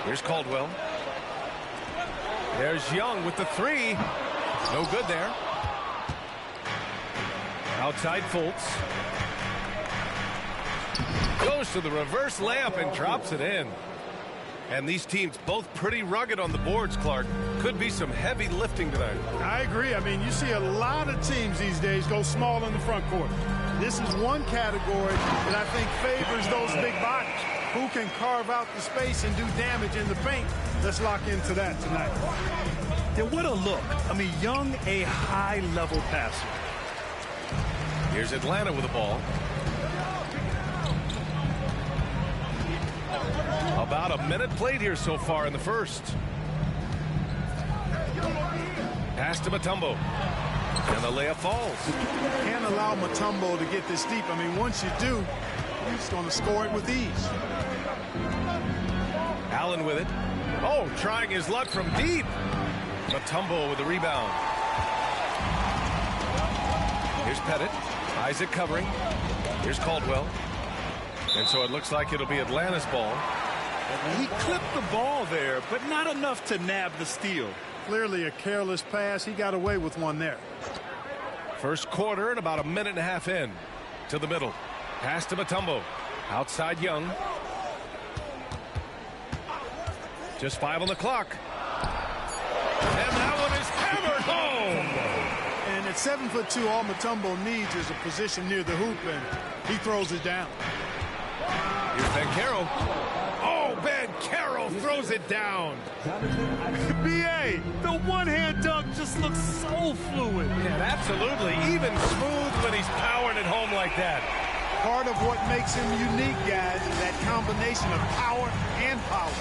Here's Caldwell. There's Young with the three. No good there. Outside Fultz. Goes to the reverse layup and drops it in. And these teams both pretty rugged on the boards, Clark. Could be some heavy lifting tonight. I agree. I mean, you see a lot of teams these days go small in the front court. This is one category that I think favors those big bodies who can carve out the space and do damage in the paint. Let's lock into that tonight. Yeah, what a look. I mean, Young, a high-level passer. Here's Atlanta with the ball. About a minute played here so far in the first. Pass to Mutombo. And the layup falls. Can't allow Mutombo to get this deep. I mean, once you do, he's going to score it with ease. Allen with it. Oh, trying his luck from deep. Mutombo with the rebound. Here's Pettit. Isaac covering. Here's Caldwell. And so it looks like it'll be Atlanta's ball. He clipped the ball there, but not enough to nab the steal. Clearly a careless pass. He got away with one there. First quarter and about a minute and a half in. To the middle. Pass to Mutombo. Outside Young. Just 5 on the clock. And that one is hammered home. And at 7'2", all Mutombo needs is a position near the hoop, and he throws it down. Here's Banchero. Oh, Banchero throws it down. B.A., the one-hand dunk just looks so fluid. Yeah, absolutely. Even smooth when he's powering it home like that. Part of what makes him unique, guys, is that combination of power and power.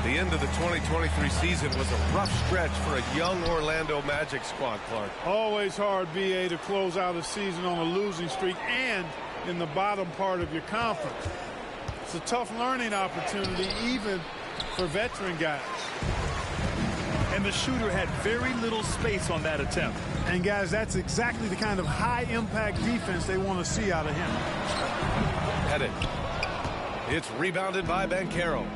The end of the 2023 season was a rough stretch for a young Orlando Magic squad, Clark. Always hard, B.A., to close out a season on a losing streak and in the bottom part of your conference. It's a tough learning opportunity, even for veteran guys. And the shooter had very little space on that attempt. And, guys, that's exactly the kind of high-impact defense they want to see out of him. Pettit. It's rebounded by Banchero.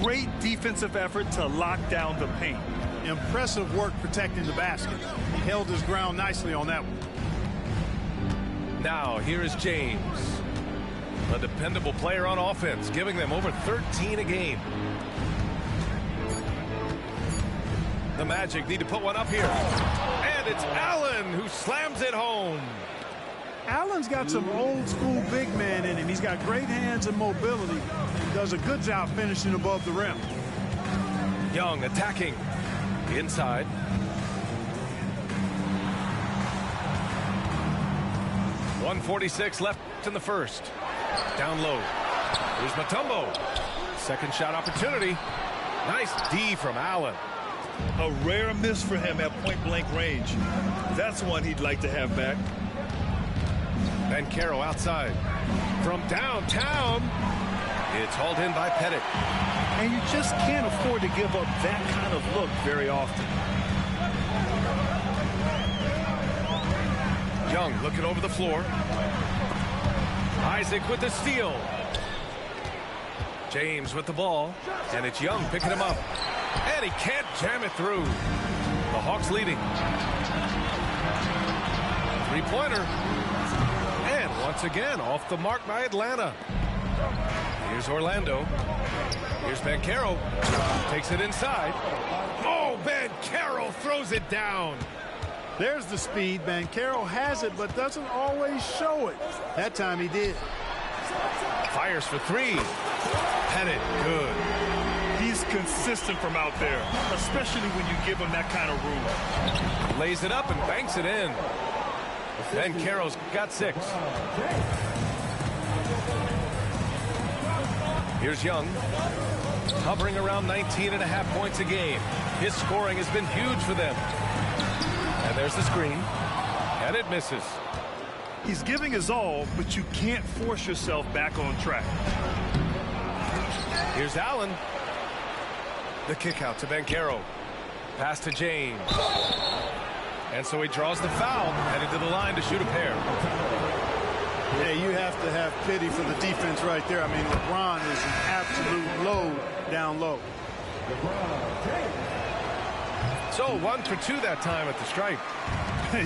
Great defensive effort to lock down the paint. Impressive work protecting the basket. He held his ground nicely on that one. Now, here is James. A dependable player on offense, giving them over 13 a game. The Magic need to put one up here. And it's Allen who slams it home. Allen's got some old-school big man in him. He's got great hands and mobility. He does a good job finishing above the rim. Young attacking. Inside. .146 left in the first. Down low. Here's Mutombo. Second shot opportunity. Nice D from Allen. A rare miss for him at point-blank range. That's one he'd like to have back. Banchero outside. From downtown. It's hauled in by Pettit. And you just can't afford to give up that kind of look very often. Young looking over the floor. Isaac with the steal. James with the ball. And it's Young picking him up. And he can't jam it through. The Hawks leading. Three-pointer. And once again, off the mark by Atlanta. Here's Orlando. Here's Banchero. Takes it inside. Oh, Banchero throws it down. There's the speed. Banchero has it, but doesn't always show it. That time he did. Fires for three. Pettit, good. He's consistent from out there, especially when you give him that kind of room. Lays it up and banks it in. Banchero's got 6. Here's Young. Hovering around 19.5 points a game. His scoring has been huge for them. And there's the screen. And it misses. He's giving his all, but you can't force yourself back on track. Here's Allen. The kick out to Banchero. Pass to James. And so he draws the foul, headed to the line to shoot a pair. Yeah, you have to have pity for the defense right there. I mean, LeBron is an absolute load down low. So 1 for 2 that time at the stripe.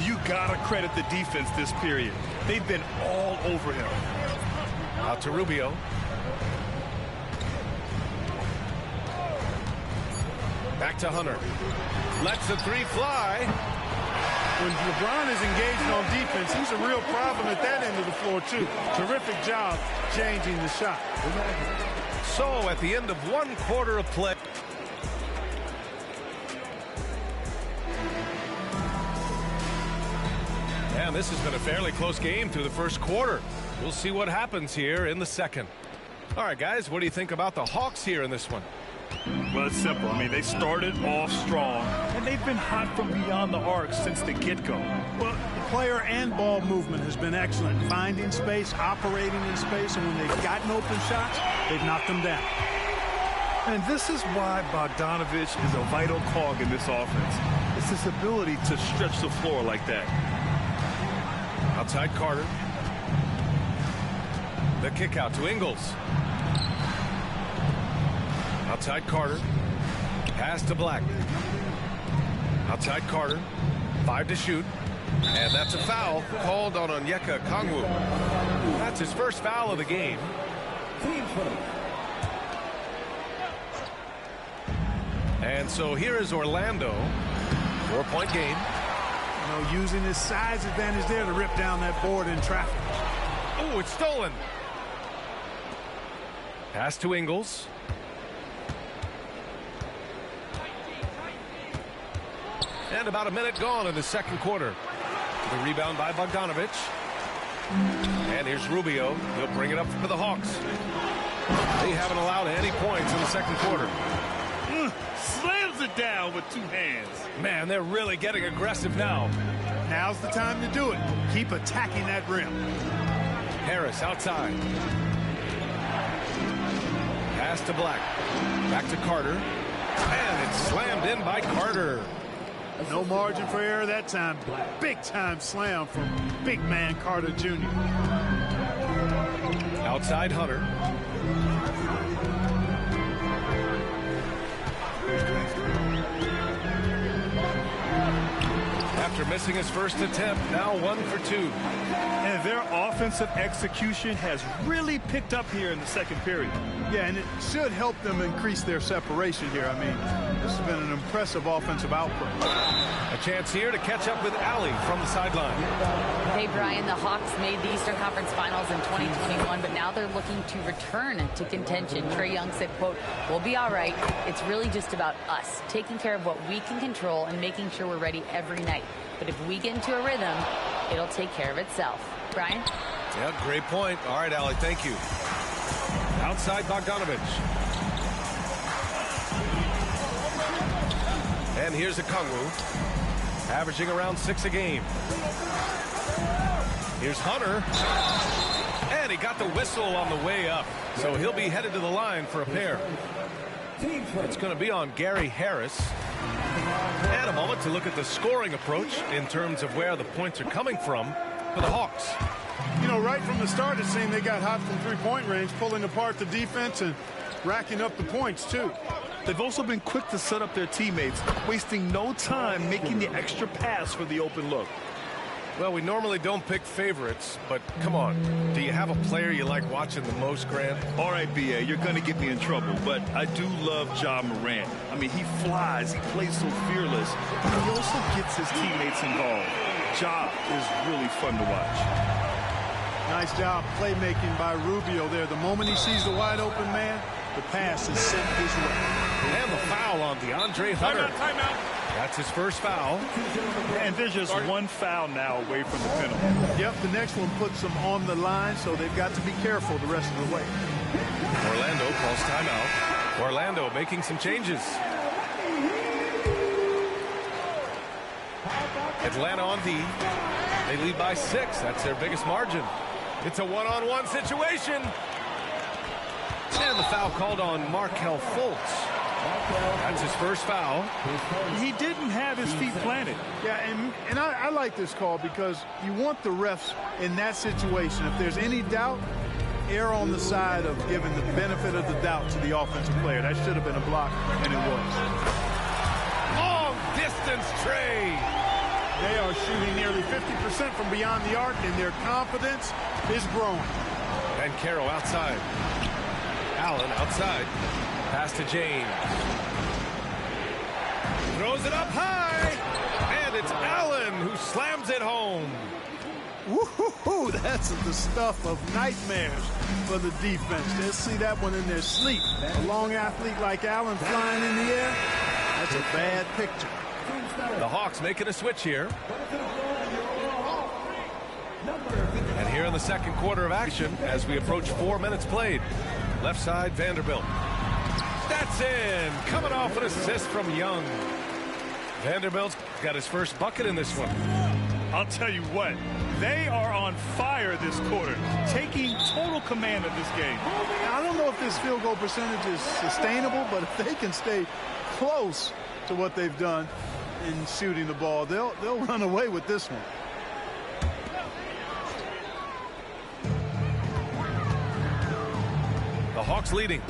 You gotta credit the defense this period. They've been all over him. Out to Rubio. Back to Hunter. Lets the three fly. When LeBron is engaged on defense, he's a real problem at that end of the floor, too. Terrific job changing the shot. So at the end of 1 quarter of play. And this has been a fairly close game through the first quarter. We'll see what happens here in the second. All right, guys, what do you think about the Hawks here in this one? Well, it's simple. I mean, they started off strong, and they've been hot from beyond the arc since the get-go. Well, the player and ball movement has been excellent. Finding space, operating in space, and when they've gotten open shots, they've knocked them down. And this is why Bogdanovich is a vital cog in this offense. It's his ability to stretch the floor like that. Outside Carter. The kick out to Ingles. Outside Carter. Pass to Black. Outside Carter. 5 to shoot. And that's a foul called on Onyeka Okongwu. That's his first foul of the game. And so here is Orlando. 4-point game. You know, using his size advantage there to rip down that board in traffic. Oh, it's stolen. Pass to Ingles. And about a minute gone in the second quarter. The rebound by Bogdanovich. And here's Rubio. He'll bring it up for the Hawks. They haven't allowed any points in the second quarter. Slams it down with 2 hands. Man, they're really getting aggressive now. Now's the time to do it. Keep attacking that rim. Harris outside. Pass to Black. Back to Carter. And it's slammed in by Carter. No margin for error that time. Big time slam from big man Carter Jr. Outside Hunter. After missing his first attempt, now 1 for 2. And their offensive execution has really picked up here in the second period. Yeah, and it should help them increase their separation here. I mean, this has been an impressive offensive output. A chance here to catch up with Allie from the sideline. Hey, Brian, the Hawks made the Eastern Conference Finals in 2021, but now they're looking to return to contention. Trae Young said, quote, "We'll be all right. It's really just about us, taking care of what we can control and making sure we're ready every night. But if we get into a rhythm, it'll take care of itself." Brian? Yeah, great point. All right, Allie, thank you. Outside Bogdanovich. And here's Okongwu, averaging around 6 a game. Here's Hunter. And he got the whistle on the way up. So he'll be headed to the line for a pair. It's going to be on Gary Harris. And a moment to look at the scoring approach in terms of where the points are coming from for the Hawks. You know, right from the start, it seemed they got hot from three-point range, pulling apart the defense and racking up the points, too. They've also been quick to set up their teammates, wasting no time making the extra pass for the open look. Well, we normally don't pick favorites, but come on. Do you have a player you like watching the most, Grant? All right, B.A., you're going to get me in trouble, but I do love Ja Morant. I mean, he flies, he plays so fearless, but he also gets his teammates involved. Ja is really fun to watch. Nice job playmaking by Rubio there. The moment he sees the wide-open man, the pass is sent his way. And the foul on DeAndre Hunter. Timeout. That's his first foul. And there's just one foul now away from the penalty. Yep, the next one puts them on the line, so they've got to be careful the rest of the way. Orlando calls timeout. Orlando making some changes. Atlanta on D. They lead by 6. That's their biggest margin. It's a one-on-one situation. And the foul called on Markelle Fultz. That's his first foul. He didn't have his feet planted. Yeah, and I like this call because you want the refs in that situation. If there's any doubt, err on the side of giving the benefit of the doubt to the offensive player. That should have been a block, and it was. Long distance Trey. They are shooting nearly 50% from beyond the arc, and their confidence is growing. And Carroll outside. Allen outside. Pass to James. Throws it up high. And it's Allen who slams it home. Woo-hoo-hoo, that's the stuff of nightmares for the defense. They'll see that one in their sleep. A long athlete like Allen flying in the air, that's a bad picture. The Hawks making a switch here. And here in the second quarter of action as we approach 4 minutes played. Left side, Vanderbilt. That's in. Coming off an assist from Young. Vanderbilt's got his first bucket in this one. I'll tell you what, they are on fire this quarter, taking total command of this game. Now, I don't know if this field goal percentage is sustainable, but if they can stay close to what they've done in shooting the ball, they'll run away with this one. The Hawks leading.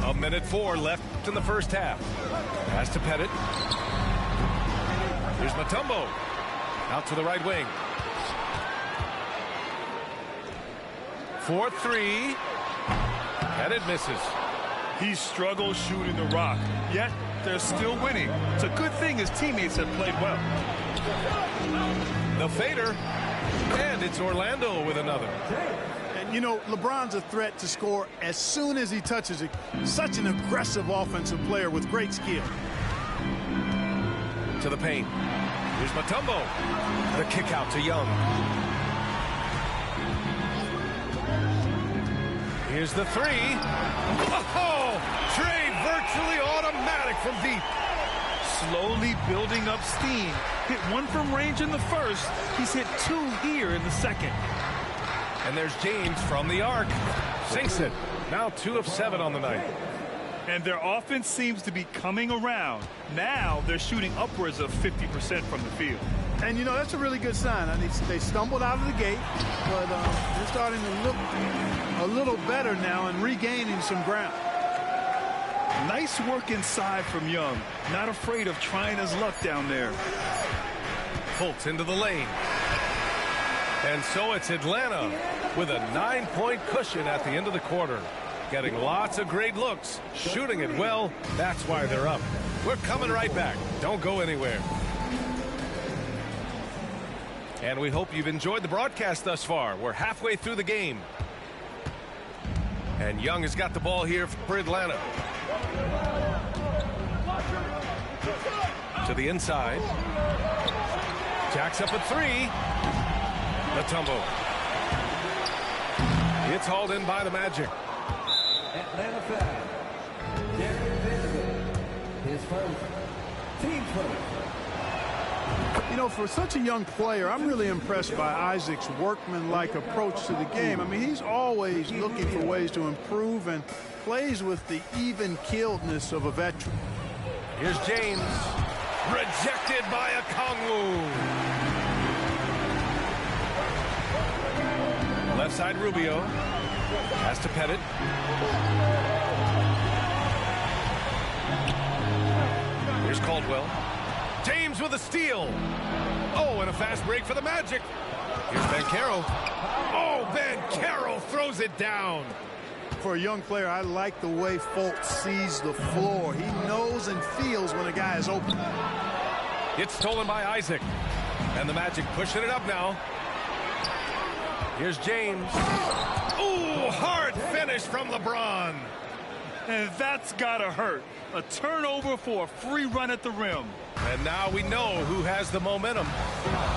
A minute 4 left in the first half. Pass to Pettit. Here's Mutombo. Out to the right wing. 4-3. Pettit misses. He struggles shooting the rock, yet they're still winning. It's a good thing his teammates have played well. The fader. And it's Orlando with another. And, you know, LeBron's a threat to score as soon as he touches it. Such an aggressive offensive player with great skill. To the paint. Here's Mutombo. The kick out to Young. Here's the three. Oh! Trey virtually automatic from deep. Slowly building up steam. Hit one from range in the first. He's hit 2 here in the second. And there's James from the arc. Sinks it. Now 2 of 7 on the night. And their offense seems to be coming around. Now they're shooting upwards of 50% from the field. And, you know, that's a really good sign. I mean, they stumbled out of the gate, but they're starting to look a little better now and regaining some ground. Nice work inside from Young. Not afraid of trying his luck down there. Fultz into the lane. And so it's Atlanta with a 9-point cushion at the end of the quarter. Getting lots of great looks, shooting it well. That's why they're up. We're coming right back. Don't go anywhere. And we hope you've enjoyed the broadcast thus far. We're halfway through the game. And Young has got the ball here for Atlanta. To the inside. Jacks up a 3. Mutombo. It's hauled in by the Magic. Atlanta foul. Derek Vanderbilt. His first. Team first. You know, for such a young player, I'm really impressed by Isaac's workmanlike approach to the game. I mean, he's always looking for ways to improve and plays with the even-keeledness of a veteran. Here's James. Rejected by Okongwu. Left side Rubio. Pass to Pettit. Here's Caldwell. James with a steal. Oh, and a fast break for the Magic. Here's Banchero. Oh, Banchero throws it down. For a young player, I like the way Fultz sees the floor. He knows and feels when a guy is open. It's stolen by Isaac. And the Magic pushing it up now. Here's James. Ooh, hard finish from LeBron. And that's gotta hurt. A turnover for a free run at the rim. And now we know who has the momentum.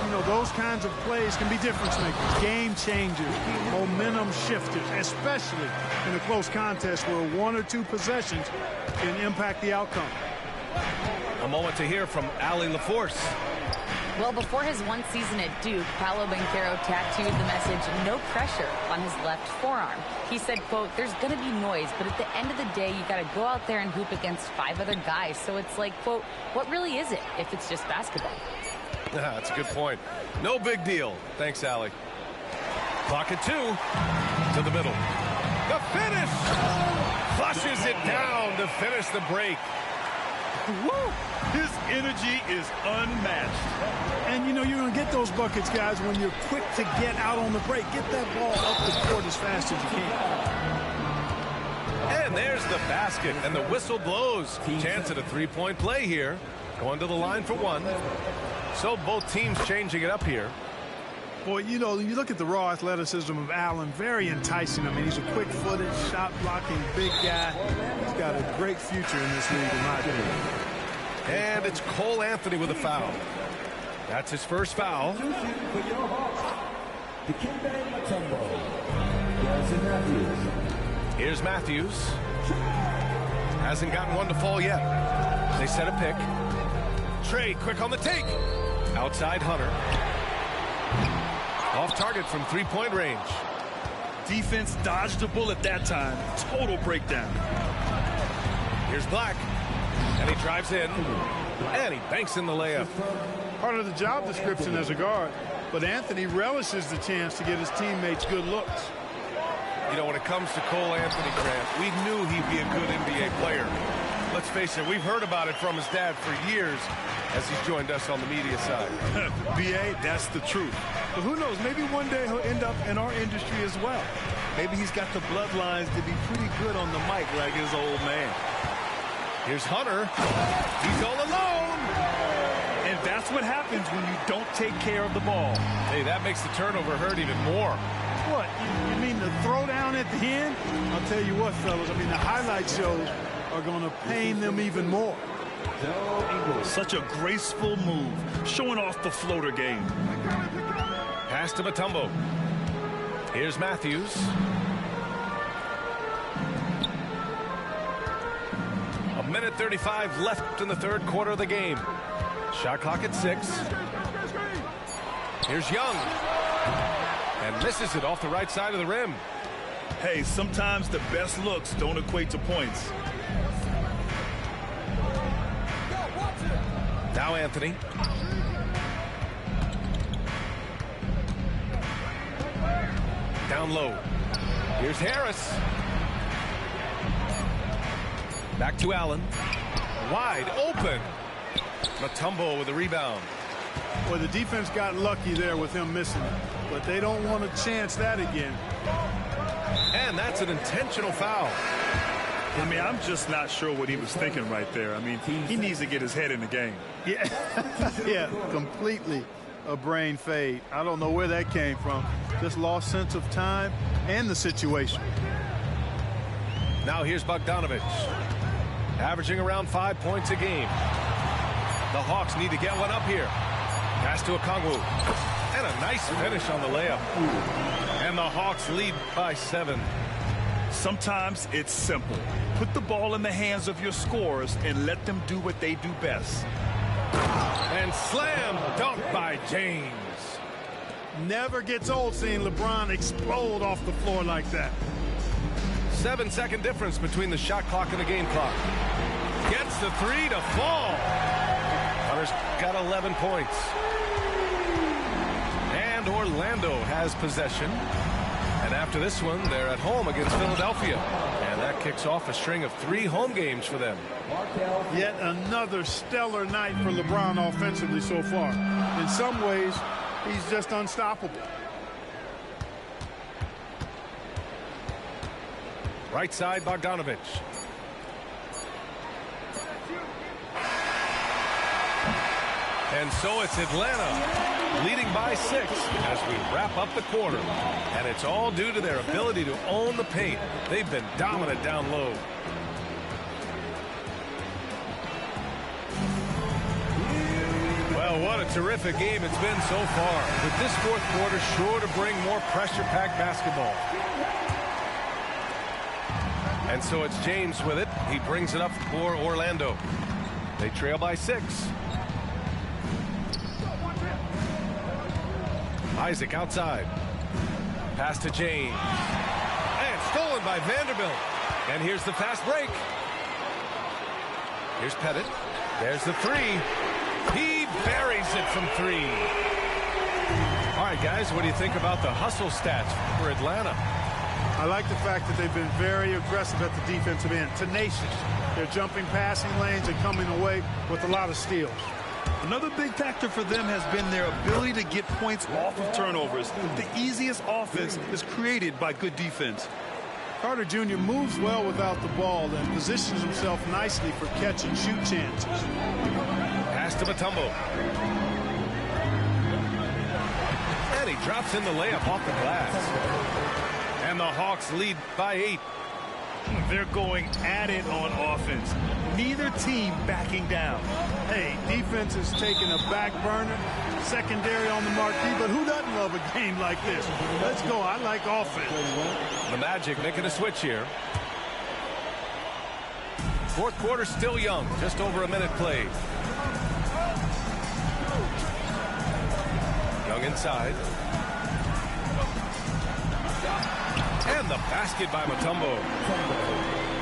You know, those kinds of plays can be difference makers, game changers, momentum shifters, especially in a close contest where 1 or 2 possessions can impact the outcome. A moment to hear from Allie LaForce. Well, before his one season at Duke, Paolo Banchero tattooed the message, "No pressure," on his left forearm. He said, quote, "There's going to be noise, but at the end of the day, you got to go out there and hoop against 5 other guys. So it's like, quote, what really is it if it's just basketball?" That's a good point. No big deal. Thanks, Allie. Clock at 2 to the middle. The finish! Flushes it down to finish the break. Woo! His energy is unmatched. And, you know, you're going to get those buckets, guys, when you're quick to get out on the break. Get that ball up the court as fast as you can. And there's the basket, and the whistle blows. Chance at a three-point play here. Going to the line for 1. So both teams changing it up here. Boy, you know, you look at the raw athleticism of Allen, very enticing. I mean, he's a quick-footed, shot-blocking, big guy. He's got a great future in this league, in my opinion. And it's Cole Anthony with a foul. That's his first foul. Here's Matthews. Hasn't gotten one to fall yet. They set a pick. Trey quick on the take. Outside Hunter. Off target from three-point range. Defense dodged the bullet that time. Total breakdown. Here's Black. And he drives in. And he banks in the layup. Part of the job description as a guard. But Anthony relishes the chance to get his teammates good looks. You know, when it comes to Cole Anthony, Grant, we knew he'd be a good NBA player. Let's face it, we've heard about it from his dad for years as he's joined us on the media side. B.A., that's the truth. But who knows, maybe one day he'll end up in our industry as well. Maybe he's got the bloodlines to be pretty good on the mic like his old man. Here's Hunter. He's all alone. And that's what happens when you don't take care of the ball. Hey, that makes the turnover hurt even more. What, you mean the throwdown at the end? I'll tell you what, fellas, I mean, the highlight shows are going to pain them even more. Such a graceful move, showing off the floater game. Pass to Mutombo. Here's Matthews. A minute 35 left in the third quarter of the game. Shot clock at 6. Here's Young. And misses it off the right side of the rim. Hey, sometimes the best looks don't equate to points. Now Anthony. Down low. Here's Harris. Back to Allen. Wide open. Mutombo with a rebound. Well, the defense got lucky there with him missing it, but they don't want to chance that again. And that's an intentional foul. I mean, I'm just not sure what he was thinking right there. I mean, he needs to get his head in the game. Yeah, yeah, completely a brain fade. I don't know where that came from. Just lost sense of time and the situation. Now here's Bogdanovich, averaging around 5 points a game. The Hawks need to get one up here. Pass to Okongwu. And a nice finish on the layup. And the Hawks lead by 7. Sometimes it's simple. Put the ball in the hands of your scorers and let them do what they do best. And slam dunk by James. Never gets old seeing LeBron explode off the floor like that. 7-second difference between the shot clock and the game clock. Gets the 3 to fall. Hunter's got 11 points. And Orlando has possession. And after this one, they're at home against Philadelphia. And that kicks off a string of 3 home games for them. Yet another stellar night for LeBron offensively so far. In some ways, he's just unstoppable. Right side, Bogdanovich. And so it's Atlanta leading by 6 as we wrap up the quarter. And it's all due to their ability to own the paint. They've been dominant down low. Well, what a terrific game it's been so far. With this fourth quarter sure to bring more pressure-packed basketball. And so it's James with it. He brings it up for Orlando. They trail by 6. Isaac outside. Pass to James. And stolen by Vanderbilt. And here's the fast break. Here's Pettit. There's the three. He buries it from three. All right, guys, what do you think about the hustle stats for Atlanta? I like the fact that they've been very aggressive at the defensive end, tenacious. They're jumping passing lanes and coming away with a lot of steals. Another big factor for them has been their ability to get points off of turnovers. The easiest offense is created by good defense. Carter Jr. moves well without the ball and positions himself nicely for catch and shoot chances. Pass to Mutombo. And he drops in the layup off the glass. And the Hawks lead by 8. They're going at it on offense. Neither team backing down. Hey, defense is taking a back burner, secondary on the marquee, but who doesn't love a game like this? Let's go. I like offense. The Magic making a switch here. Fourth quarter still young, just over a minute played. Young inside. And the basket by Mutombo.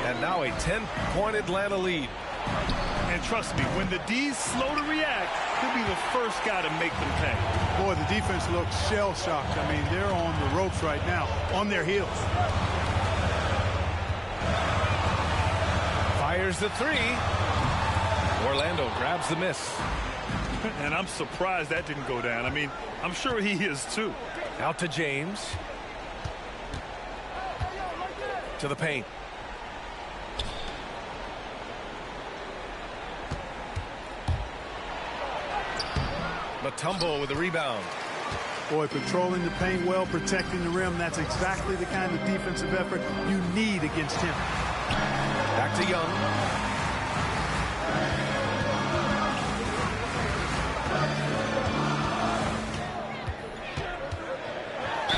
And now a 10-point Atlanta lead. And trust me, when the D's slow to react, he'll be the first guy to make them pay. Boy, the defense looks shell-shocked. I mean, they're on the ropes right now, on their heels. Fires the three. Orlando grabs the miss. And I'm surprised that didn't go down. I mean, I'm sure he is too. Out to James. To the paint. Mutombo with the rebound. Boy, patrolling the paint well, protecting the rim. That's exactly the kind of defensive effort you need against him. Back to Young.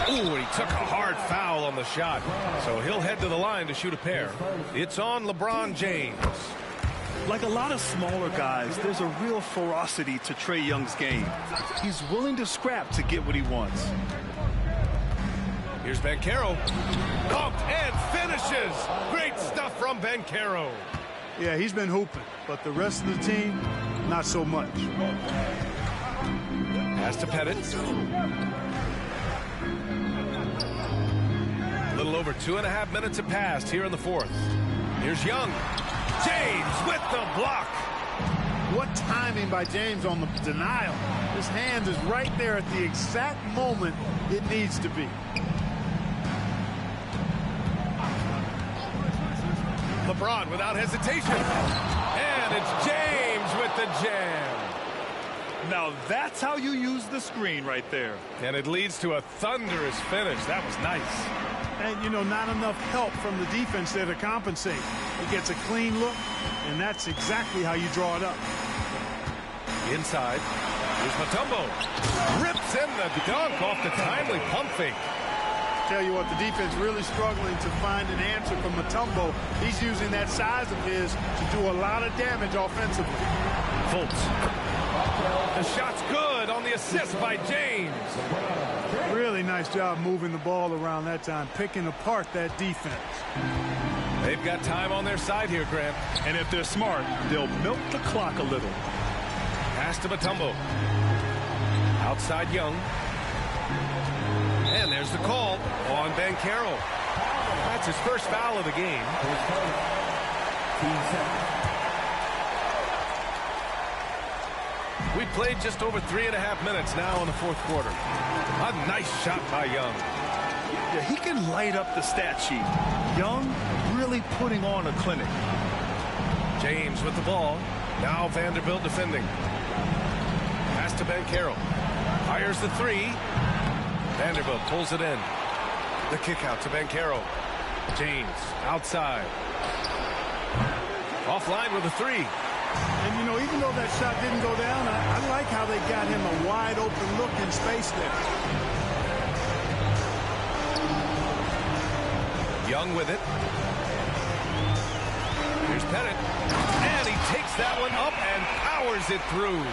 Ooh, he took a hard foul on the shot. So he'll head to the line to shoot a pair. It's on LeBron James. Like a lot of smaller guys, there's a real ferocity to Trae Young's game. He's willing to scrap to get what he wants. Here's Banchero. Pumped and finishes. Great stuff from Banchero. Yeah, he's been hooping, but the rest of the team, not so much. Pass to Pettit. A little over 2.5 minutes have passed here in the fourth. Here's Young. James with the block. What timing by James on the denial. His hand is right there at the exact moment it needs to be. LeBron without hesitation. And it's James with the jam. Now that's how you use the screen right there. And it leads to a thunderous finish. That was nice. And, you know, not enough help from the defense there to compensate. He gets a clean look, and that's exactly how you draw it up. Inside. Here's Mutombo. Rips in the dunk off the timely pump fake. Tell you what, the defense really struggling to find an answer from Mutombo. He's using that size of his to do a lot of damage offensively. Fultz. The shot's good on the assist by James. Really nice job moving the ball around that time, picking apart that defense. They've got time on their side here, Grant. And if they're smart, they'll milk the clock a little. Pass to Mutombo. Outside Young. And there's the call on Banchero. That's his first foul of the game. We played just over 3.5 minutes now in the fourth quarter. A nice shot by Young. Yeah, he can light up the stat sheet. Young really putting on a clinic. James with the ball. Now Vanderbilt defending. Pass to Banchero. Fires the three. Vanderbilt pulls it in. The kick out to Banchero. James outside. Offline with a three. And, you know, even though that shot didn't go down, I like how they got him a wide open look in space there. Young with it. Here's Pettit. And he takes that one up and powers it through.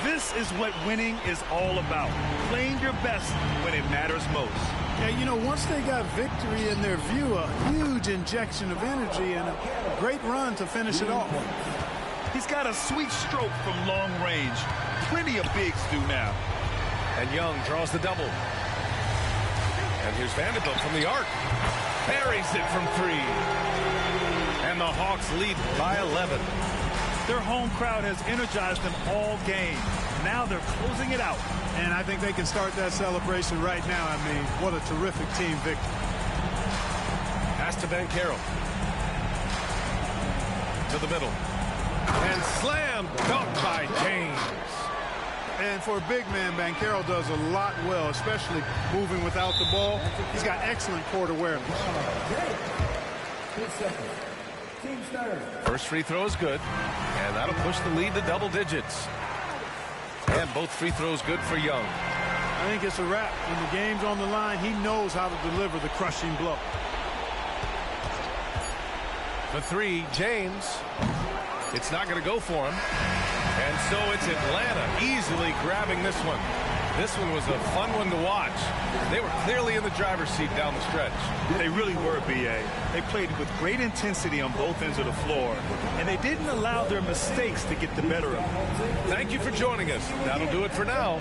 This is what winning is all about. Playing your best when it matters most. Yeah, you know, once they got victory in their view, a huge injection of energy and a great run to finish it off. He's got a sweet stroke from long range. Plenty of bigs do now. And Young draws the double. And here's Vanderbilt from the arc. Buries it from 3. And the Hawks lead by 11. Their home crowd has energized them all game. Now they're closing it out. And I think they can start that celebration right now. I mean, what a terrific team victory. Pass to Banchero. To the middle. And slam dunk by James. And for a big man, Banchero does a lot well, especially moving without the ball. He's got excellent court awareness. First free throw is good, and that'll push the lead to double digits. And both free throws good for Young. I think it's a wrap. When the game's on the line, he knows how to deliver the crushing blow. The 3, James. It's not going to go for him. And so it's Atlanta easily grabbing this one. This one was a fun one to watch. They were clearly in the driver's seat down the stretch. They really were, B.A. They played with great intensity on both ends of the floor, and they didn't allow their mistakes to get the better of them. Thank you for joining us. That'll do it for now.